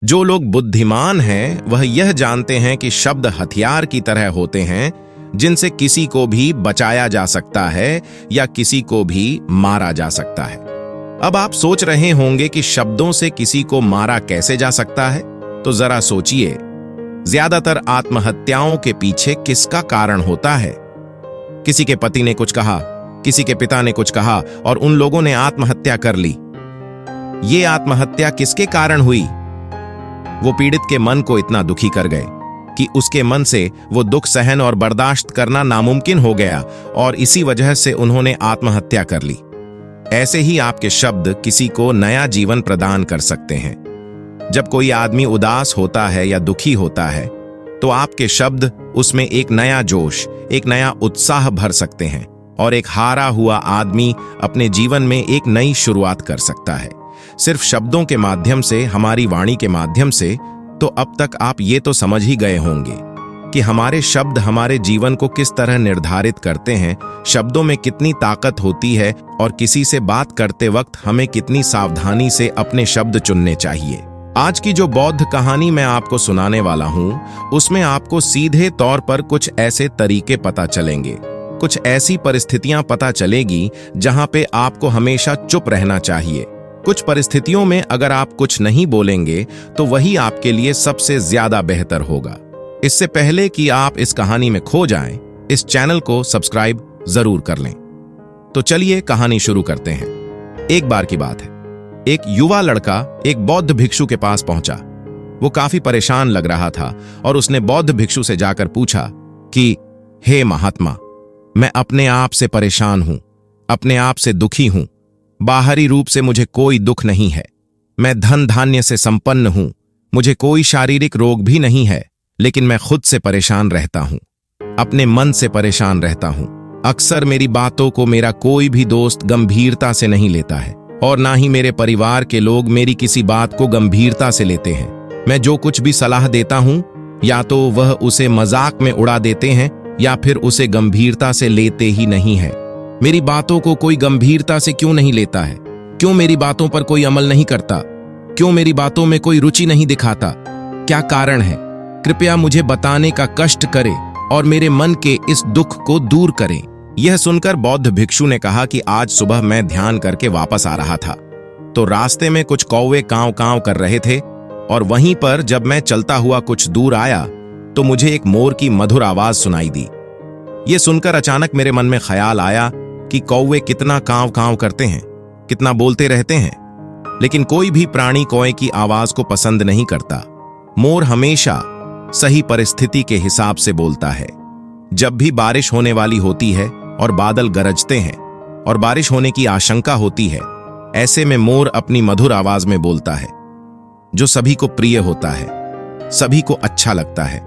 जो लोग बुद्धिमान हैं वह यह जानते हैं कि शब्द हथियार की तरह होते हैं जिनसे किसी को भी बचाया जा सकता है या किसी को भी मारा जा सकता है। अब आप सोच रहे होंगे कि शब्दों से किसी को मारा कैसे जा सकता है, तो जरा सोचिए, ज्यादातर आत्महत्याओं के पीछे किसका कारण होता है? किसी के पति ने कुछ कहा, किसी के पिता ने कुछ कहा और उन लोगों ने आत्महत्या कर ली। ये आत्महत्या किसके कारण हुई? वो पीड़ित के मन को इतना दुखी कर गए कि उसके मन से वो दुख सहन और बर्दाश्त करना नामुमकिन हो गया और इसी वजह से उन्होंने आत्महत्या कर ली। ऐसे ही आपके शब्द किसी को नया जीवन प्रदान कर सकते हैं। जब कोई आदमी उदास होता है या दुखी होता है तो आपके शब्द उसमें एक नया जोश, एक नया उत्साह भर सकते हैं और एक हारा हुआ आदमी अपने जीवन में एक नई शुरुआत कर सकता है, सिर्फ शब्दों के माध्यम से, हमारी वाणी के माध्यम से। तो अब तक आप ये तो समझ ही गए होंगे कि हमारे शब्द हमारे जीवन को किस तरह निर्धारित करते हैं, शब्दों में कितनी ताकत होती है और किसी से बात करते वक्त हमें कितनी सावधानी से अपने शब्द चुनने चाहिए। आज की जो बौद्ध कहानी मैं आपको सुनाने वाला हूं, उसमें आपको सीधे तौर पर कुछ ऐसे तरीके पता चलेंगे, कुछ ऐसी परिस्थितियां पता चलेगी जहां पे आपको हमेशा चुप रहना चाहिए। कुछ परिस्थितियों में अगर आप कुछ नहीं बोलेंगे तो वही आपके लिए सबसे ज्यादा बेहतर होगा। इससे पहले कि आप इस कहानी में खो जाएं, इस चैनल को सब्सक्राइब जरूर कर लें। तो चलिए कहानी शुरू करते हैं। एक बार की बात है, एक युवा लड़का एक बौद्ध भिक्षु के पास पहुंचा। वो काफी परेशान लग रहा था और उसने बौद्ध भिक्षु से जाकर पूछा कि हे महात्मा, मैं अपने आप से परेशान हूं, अपने आप से दुखी हूं। बाहरी रूप से मुझे कोई दुख नहीं है, मैं धन धान्य से संपन्न हूं, मुझे कोई शारीरिक रोग भी नहीं है, लेकिन मैं खुद से परेशान रहता हूं, अपने मन से परेशान रहता हूं। अक्सर मेरी बातों को मेरा कोई भी दोस्त गंभीरता से नहीं लेता है और ना ही मेरे परिवार के लोग मेरी किसी बात को गंभीरता से लेते हैं। मैं जो कुछ भी सलाह देता हूं, या तो वह उसे मजाक में उड़ा देते हैं या फिर उसे गंभीरता से लेते ही नहीं है। मेरी बातों को कोई गंभीरता से क्यों नहीं लेता है? क्यों मेरी बातों पर कोई अमल नहीं करता? क्यों मेरी बातों में कोई रुचि नहीं दिखाता? क्या कारण है? कृपया मुझे बताने का कष्ट करें और मेरे मन के इस दुख को दूर करें। यह सुनकर बौद्ध भिक्षु ने कहा कि आज सुबह मैं ध्यान करके वापस आ रहा था तो रास्ते में कुछ कौवे कांव कांव कर रहे थे और वहीं पर जब मैं चलता हुआ कुछ दूर आया तो मुझे एक मोर की मधुर आवाज सुनाई दी। यह सुनकर अचानक मेरे मन में ख्याल आया कि कौवे कितना कांव कांव करते हैं, कितना बोलते रहते हैं, लेकिन कोई भी प्राणी कौवे की आवाज को पसंद नहीं करता। मोर हमेशा सही परिस्थिति के हिसाब से बोलता है। जब भी बारिश होने वाली होती है और बादल गरजते हैं और बारिश होने की आशंका होती है, ऐसे में मोर अपनी मधुर आवाज में बोलता है, जो सभी को प्रिय होता है, सभी को अच्छा लगता है।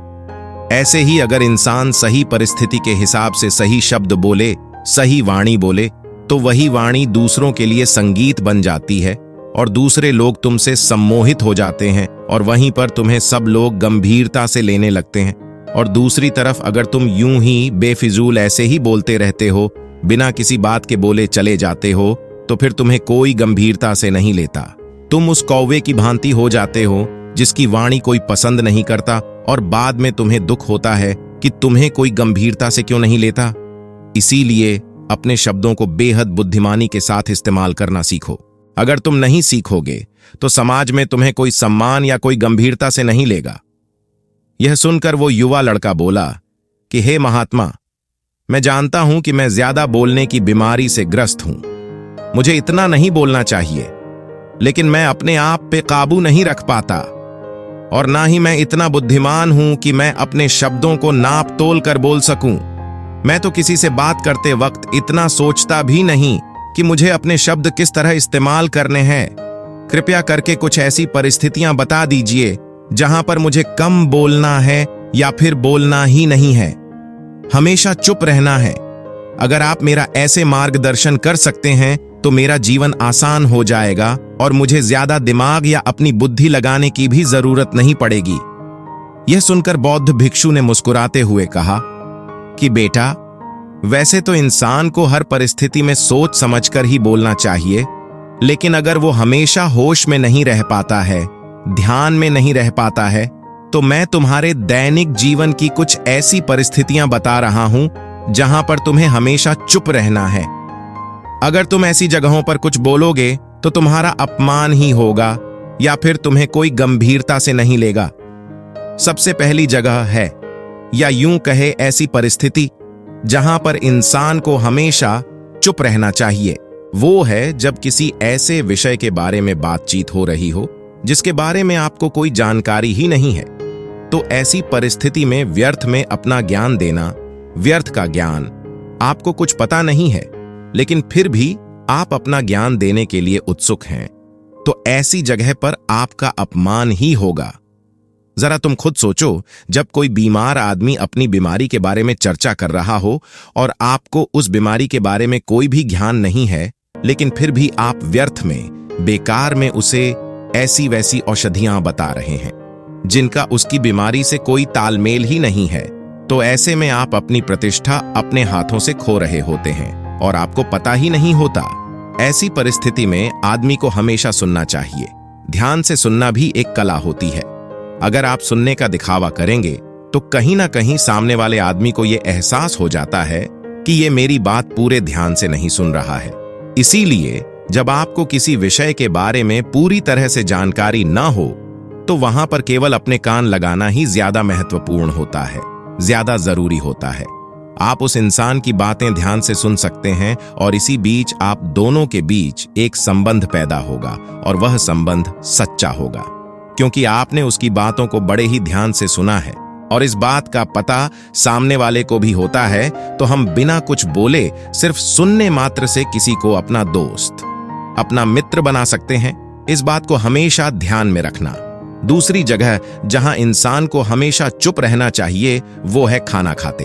ऐसे ही अगर इंसान सही परिस्थिति के हिसाब से सही शब्द बोले, सही वाणी बोले, तो वही वाणी दूसरों के लिए संगीत बन जाती है और दूसरे लोग तुमसे सम्मोहित हो जाते हैं और वहीं पर तुम्हें सब लोग गंभीरता से लेने लगते हैं। और दूसरी तरफ अगर तुम यूं ही बेफिजूल ऐसे ही बोलते रहते हो, बिना किसी बात के बोले चले जाते हो, तो फिर तुम्हें कोई गंभीरता से नहीं लेता। तुम उस कौवे की भांति हो जाते हो जिसकी वाणी कोई पसंद नहीं करता और बाद में तुम्हें दुख होता है कि तुम्हें कोई गंभीरता से क्यों नहीं लेता। इसीलिए अपने शब्दों को बेहद बुद्धिमानी के साथ इस्तेमाल करना सीखो। अगर तुम नहीं सीखोगे तो समाज में तुम्हें कोई सम्मान या कोई गंभीरता से नहीं लेगा। यह सुनकर वो युवा लड़का बोला कि हे महात्मा, मैं जानता हूं कि मैं ज्यादा बोलने की बीमारी से ग्रस्त हूं, मुझे इतना नहीं बोलना चाहिए, लेकिन मैं अपने आप पे काबू नहीं रख पाता और ना ही मैं इतना बुद्धिमान हूं कि मैं अपने शब्दों को नाप तोल कर बोल सकूं। मैं तो किसी से बात करते वक्त इतना सोचता भी नहीं कि मुझे अपने शब्द किस तरह इस्तेमाल करने हैं। कृपया करके कुछ ऐसी परिस्थितियां बता दीजिए जहां पर मुझे कम बोलना है या फिर बोलना ही नहीं है, हमेशा चुप रहना है। अगर आप मेरा ऐसे मार्गदर्शन कर सकते हैं तो मेरा जीवन आसान हो जाएगा और मुझे ज्यादा दिमाग या अपनी बुद्धि लगाने की भी जरूरत नहीं पड़ेगी। यह सुनकर बौद्ध भिक्षु ने मुस्कुराते हुए कहा कि बेटा, वैसे तो इंसान को हर परिस्थिति में सोच समझकर ही बोलना चाहिए, लेकिन अगर वो हमेशा होश में नहीं रह पाता है ध्यान में नहीं रह पाता है, तो मैं तुम्हारे दैनिक जीवन की कुछ ऐसी परिस्थितियां बता रहा हूं जहां पर तुम्हें हमेशा चुप रहना है। अगर तुम ऐसी जगहों पर कुछ बोलोगे तो तुम्हारा अपमान ही होगा या फिर तुम्हें कोई गंभीरता से नहीं लेगा। सबसे पहली जगह है, या यूं कहे ऐसी परिस्थिति जहां पर इंसान को हमेशा चुप रहना चाहिए, वो है जब किसी ऐसे विषय के बारे में बातचीत हो रही हो जिसके बारे में आपको कोई जानकारी ही नहीं है। तो ऐसी परिस्थिति में व्यर्थ में अपना ज्ञान देना, व्यर्थ का ज्ञान, आपको कुछ पता नहीं है लेकिन फिर भी आप अपना ज्ञान देने के लिए उत्सुक हैं, तो ऐसी जगह पर आपका अपमान ही होगा। जरा तुम खुद सोचो, जब कोई बीमार आदमी अपनी बीमारी के बारे में चर्चा कर रहा हो और आपको उस बीमारी के बारे में कोई भी ज्ञान नहीं है, लेकिन फिर भी आप व्यर्थ में, बेकार में उसे ऐसी वैसी औषधियां बता रहे हैं जिनका उसकी बीमारी से कोई तालमेल ही नहीं है, तो ऐसे में आप अपनी प्रतिष्ठा अपने हाथों से खो रहे होते हैं और आपको पता ही नहीं होता। ऐसी परिस्थिति में आदमी को हमेशा सुनना चाहिए। ध्यान से सुनना भी एक कला होती है। अगर आप सुनने का दिखावा करेंगे तो कहीं ना कहीं सामने वाले आदमी को यह एहसास हो जाता है कि ये मेरी बात पूरे ध्यान से नहीं सुन रहा है। इसीलिए जब आपको किसी विषय के बारे में पूरी तरह से जानकारी ना हो तो वहां पर केवल अपने कान लगाना ही ज्यादा महत्वपूर्ण होता है, ज्यादा जरूरी होता है। आप उस इंसान की बातें ध्यान से सुन सकते हैं और इसी बीच आप दोनों के बीच एक संबंध पैदा होगा और वह संबंध सच्चा होगा, क्योंकि आपने उसकी बातों को बड़े ही ध्यान से सुना है। और इस बात का पता सामने वाले को भी होता है, तो हम बिना कुछ बोले सिर्फ सुनने मात्र से किसी को अपना दोस्त, अपना मित्र बना सकते हैं। इस बात को हमेशा ध्यान में रखना। दूसरी जगह जहां इंसान को हमेशा चुप रहना चाहिए वो है खाना खाते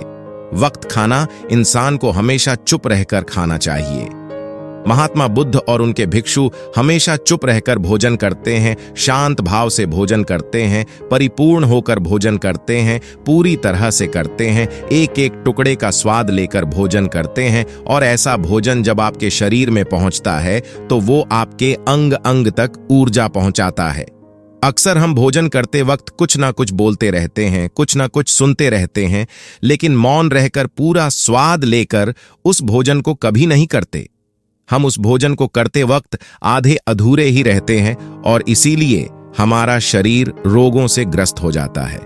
वक्त। खाना इंसान को हमेशा चुप रहकर खाना चाहिए। महात्मा बुद्ध और उनके भिक्षु हमेशा चुप रहकर भोजन करते हैं, शांत भाव से भोजन करते हैं, परिपूर्ण होकर भोजन करते हैं, पूरी तरह से करते हैं, एक एक टुकड़े का स्वाद लेकर भोजन करते हैं। और ऐसा भोजन जब आपके शरीर में पहुंचता है तो वो आपके अंग अंग तक ऊर्जा पहुंचाता है। अक्सर हम भोजन करते वक्त कुछ ना कुछ बोलते रहते हैं, कुछ ना कुछ सुनते रहते हैं, लेकिन मौन रहकर पूरा स्वाद लेकर उस भोजन को कभी नहीं करते। हम उस भोजन को करते वक्त आधे अधूरे ही रहते हैं और इसीलिए हमारा शरीर रोगों से ग्रस्त हो जाता है।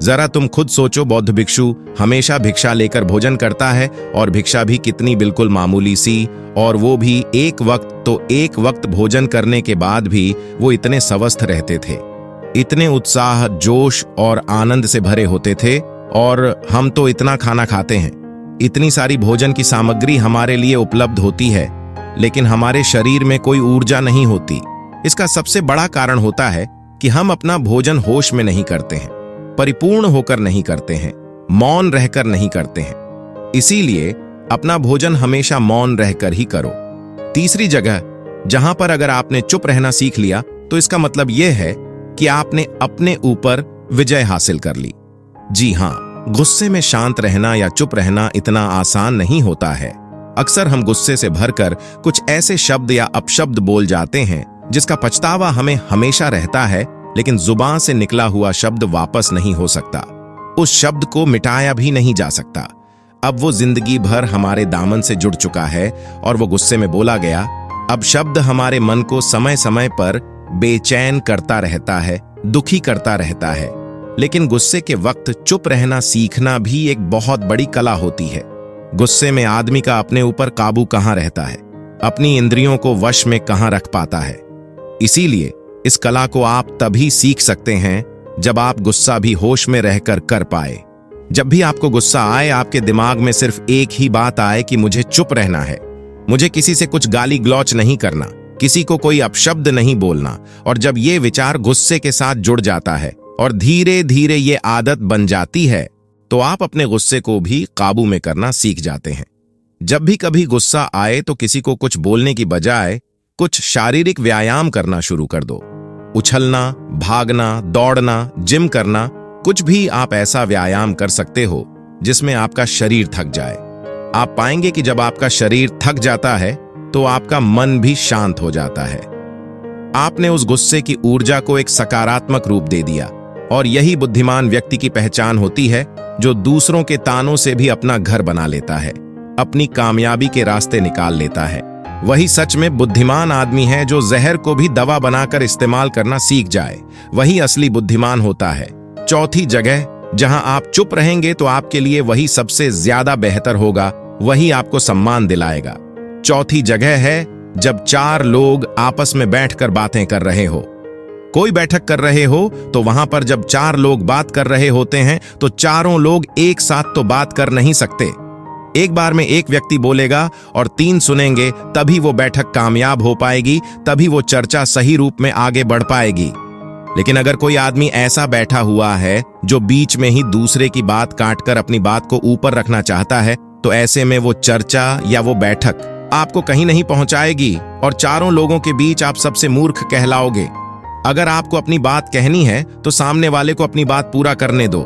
जरा तुम खुद सोचो, बौद्ध भिक्षु हमेशा भिक्षा लेकर भोजन करता है और भिक्षा भी कितनी बिल्कुल मामूली सी, और वो भी एक वक्त। तो एक वक्त भोजन करने के बाद भी वो इतने स्वस्थ रहते थे, इतने उत्साह, जोश और आनंद से भरे होते थे। और हम तो इतना खाना खाते हैं, इतनी सारी भोजन की सामग्री हमारे लिए उपलब्ध होती है, लेकिन हमारे शरीर में कोई ऊर्जा नहीं होती। इसका सबसे बड़ा कारण होता है कि हम अपना भोजन होश में नहीं करते हैं, परिपूर्ण होकर नहीं करते हैं, मौन रहकर नहीं करते हैं। इसीलिए अपना भोजन हमेशा मौन रहकर ही करो। तीसरी जगह जहां पर अगर आपने चुप रहना सीख लिया तो इसका मतलब यह है कि आपने अपने ऊपर विजय हासिल कर ली। जी हां, गुस्से में शांत रहना या चुप रहना इतना आसान नहीं होता है। अक्सर हम गुस्से से भरकर कुछ ऐसे शब्द या अपशब्द बोल जाते हैं जिसका पछतावा हमें हमेशा रहता है, लेकिन जुबान से निकला हुआ शब्द वापस नहीं हो सकता। उस शब्द को मिटाया भी नहीं जा सकता। अब वो जिंदगी भर हमारे दामन से जुड़ चुका है और वो गुस्से में बोला गया। अब शब्द हमारे मन को समय समय पर बेचैन करता रहता है, दुखी करता रहता है। लेकिन गुस्से के वक्त चुप रहना सीखना भी एक बहुत बड़ी कला होती है। गुस्से में आदमी का अपने ऊपर काबू कहाँ रहता है, अपनी इंद्रियों को वश में कहाँ रख पाता है। इसीलिए इस कला को आप तभी सीख सकते हैं जब आप गुस्सा भी होश में रहकर कर पाए। जब भी आपको गुस्सा आए, आपके दिमाग में सिर्फ एक ही बात आए कि मुझे चुप रहना है, मुझे किसी से कुछ गाली गलौच नहीं करना, किसी को कोई अपशब्द नहीं बोलना। और जब ये विचार गुस्से के साथ जुड़ जाता है और धीरे धीरे ये आदत बन जाती है, तो आप अपने गुस्से को भी काबू में करना सीख जाते हैं। जब भी कभी गुस्सा आए तो किसी को कुछ बोलने की बजाय कुछ शारीरिक व्यायाम करना शुरू कर दो। उछलना, भागना, दौड़ना, जिम करना, कुछ भी आप ऐसा व्यायाम कर सकते हो जिसमें आपका शरीर थक जाए। आप पाएंगे कि जब आपका शरीर थक जाता है तो आपका मन भी शांत हो जाता है। आपने उस गुस्से की ऊर्जा को एक सकारात्मक रूप दे दिया। और यही बुद्धिमान व्यक्ति की पहचान होती है, जो दूसरों के तानों से भी अपना घर बना लेता है, अपनी कामयाबी के रास्ते निकाल लेता है। वही सच में बुद्धिमान आदमी है जो जहर को भी दवा बनाकर इस्तेमाल करना सीख जाए। वही असली बुद्धिमान होता है। चौथी जगह, जहां आप चुप रहेंगे तो आपके लिए वही सबसे ज्यादा बेहतर होगा, वही आपको सम्मान दिलाएगा। चौथी जगह है जब चार लोग आपस में बैठकर बातें कर रहे हो। कोई बैठक कर रहे हो तो वहां पर जब चार लोग बात कर रहे होते हैं तो चारों लोग एक साथ तो बात कर नहीं सकते। एक बार में एक व्यक्ति बोलेगा और तीन सुनेंगे, तभी वो बैठक कामयाब हो पाएगी, तभी वो चर्चा सही रूप में आगे बढ़ पाएगी। लेकिन अगर कोई आदमी ऐसा बैठा हुआ है जो बीच में ही दूसरे की बात काटकर अपनी बात को ऊपर रखना चाहता है, तो ऐसे में वो चर्चा या वो बैठक आपको कहीं नहीं पहुंचाएगी और चारों लोगों के बीच आप सबसे मूर्ख कहलाओगे। अगर आपको अपनी बात कहनी है तो सामने वाले को अपनी बात पूरा करने दो,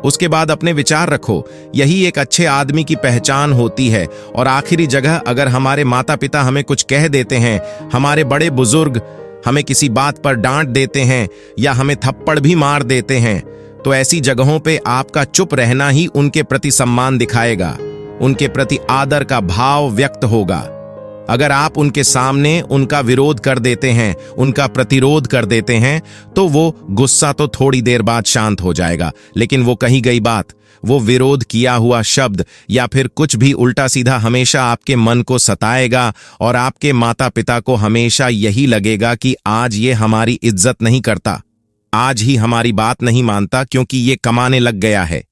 उसके बाद अपने विचार रखो। यही एक अच्छे आदमी की पहचान होती है। और आखिरी जगह, अगर हमारे माता पिता हमें कुछ कह देते हैं, हमारे बड़े बुजुर्ग हमें किसी बात पर डांट देते हैं या हमें थप्पड़ भी मार देते हैं, तो ऐसी जगहों पे आपका चुप रहना ही उनके प्रति सम्मान दिखाएगा, उनके प्रति आदर का भाव व्यक्त होगा। अगर आप उनके सामने उनका विरोध कर देते हैं, उनका प्रतिरोध कर देते हैं, तो वो गुस्सा तो थोड़ी देर बाद शांत हो जाएगा, लेकिन वो कही गई बात, वो विरोध किया हुआ शब्द या फिर कुछ भी उल्टा सीधा हमेशा आपके मन को सताएगा और आपके माता पिता को हमेशा यही लगेगा कि आज ये हमारी इज्जत नहीं करता, आज ही हमारी बात नहीं मानता क्योंकि ये कमाने लग गया है,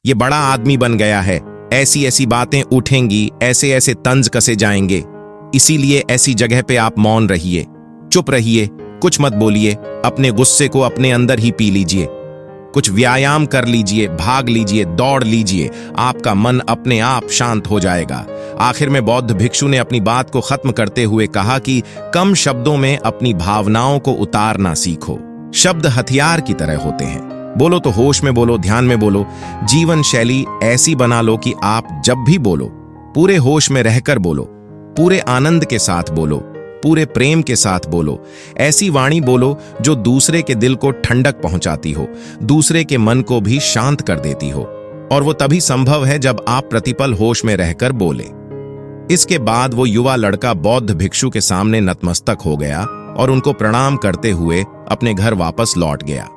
ये बड़ा आदमी बन गया है। ऐसी ऐसी बातें उठेंगी, ऐसे ऐसे तंज कसे जाएंगे। इसीलिए ऐसी जगह पे आप मौन रहिए, चुप रहिए, कुछ मत बोलिए, अपने गुस्से को अपने अंदर ही पी लीजिए, कुछ व्यायाम कर लीजिए, भाग लीजिए, दौड़ लीजिए, आपका मन अपने आप शांत हो जाएगा। आखिर में बौद्ध भिक्षु ने अपनी बात को खत्म करते हुए कहा कि कम शब्दों में अपनी भावनाओं को उतारना सीखो। शब्द हथियार की तरह होते हैं। बोलो तो होश में बोलो, ध्यान में बोलो। जीवन शैली ऐसी बना लो कि आप जब भी बोलो पूरे होश में रहकर बोलो, पूरे आनंद के साथ बोलो, पूरे प्रेम के साथ बोलो। ऐसी वाणी बोलो जो दूसरे के दिल को ठंडक पहुंचाती हो, दूसरे के मन को भी शांत कर देती हो। और वो तभी संभव है जब आप प्रतिपल होश में रहकर बोले। इसके बाद वो युवा लड़का बौद्ध भिक्षु के सामने नतमस्तक हो गया और उनको प्रणाम करते हुए अपने घर वापस लौट गया।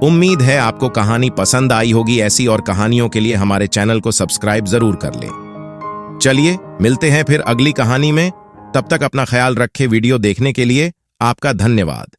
उम्मीद है आपको कहानी पसंद आई होगी। ऐसी और कहानियों के लिए हमारे चैनल को सब्सक्राइब जरूर कर लें। चलिए मिलते हैं फिर अगली कहानी में। तब तक अपना ख्याल रखें। वीडियो देखने के लिए आपका धन्यवाद।